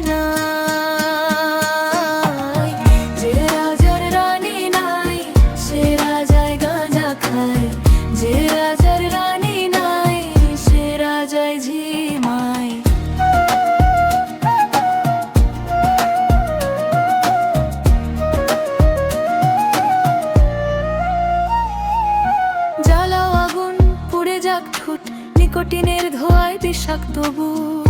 নাই। যে রাজার রানী নাই সে রাজায় গাঁজা খায়, যে রাজার রানী নাই সে রাজায় ঝিমায়। জ্বালাও আগুন পুড়ে যাক ঠোঁট, নিকোটিনের ধোঁয়ায় বিষাক্ত বুক।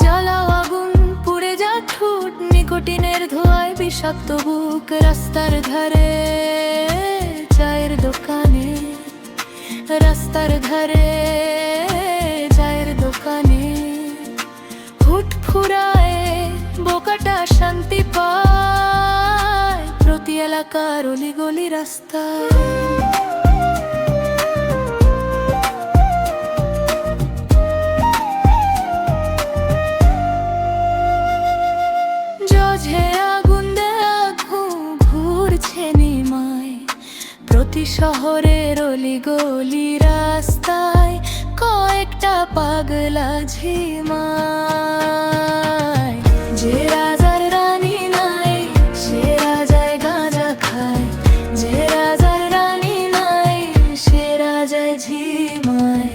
জ্বালাও আগুন পুড়ে যাক ঠোঁট, নিকোটিনের ধোঁয়ায় বিষাক্ত বুক। রাস্তার ধারে চায়ের দোকানে, রাস্তার ধারে চায়ের দোকানে হুট ফুরায় বোকাটা শান্তি পায়। প্রতি এলাকার অলিগলি রাস্তায় জঝে আগুন দেয়া ঘুরছে নিমায়। প্রতি শহরের অলিগলি রাস্তায় কয়েকটা পাগলা ঝিমায়। যে রাজার রানী নাই সে রাজায় গাঁজা খায়, যে রাজার রানী নাই সে রাজায় ঝিমায়।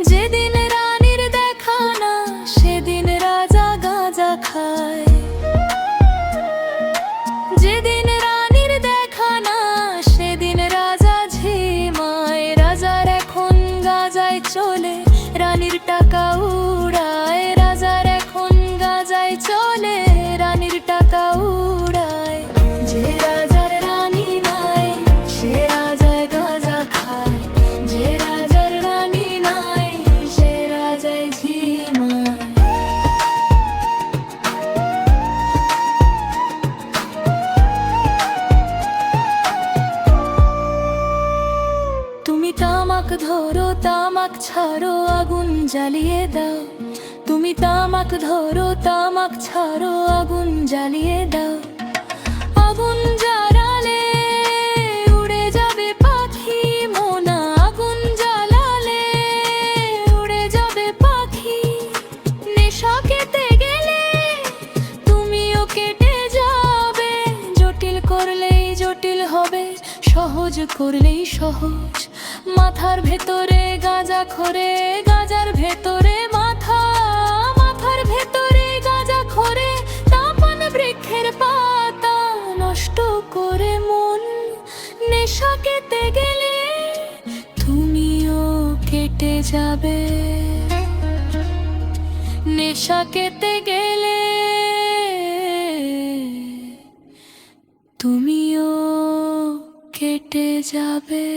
যেদিন রানীর দেখা না সেদিন রাজা গাঁজা খায়, যেদিন রানীর দেখা না সেদিন রাজা ঝিমায়। রাজার এখন গাঁজায় চলে রানীর টাকা উড়ায়, রাজার এখন গাঁজায় চলে রানীর টাকা উড়ায়। যে রাজার রানী নাই সে রাজায় গাঁজা খায়, যে রাজার রানী নাই সে রাজায় ঝিমায়। তুমি তামাক ধরো তামাক ছাড়ো আগুন জ্বালিয়ে দাও, তুমি তামাক ধরো তামাক ছাড়ো আগুন জ্বালিয়ে দাও। আগুন জ্বালালে উড়ে যাবে পাখি মোনা, আগুন জ্বালালে উড়ে যাবে পাখি। নেশা খেতে গেলে তুমিও কেটে যাবে, জটিল করলেই জটিল হবে, সহজ করলেই সহজ। মাথার ভেতরে গাঁজা খোরে, গাঁজার ভেতরে মাথা, মাথার ভেতরে গাঁজা খোরে। তাপন বৃক্ষের পাতা নষ্ট করে মন, নেশা খেতে গেলে তুমিও কেটে যাবে, নেশা খেতে গেলে তুমিও কেটে যাবে।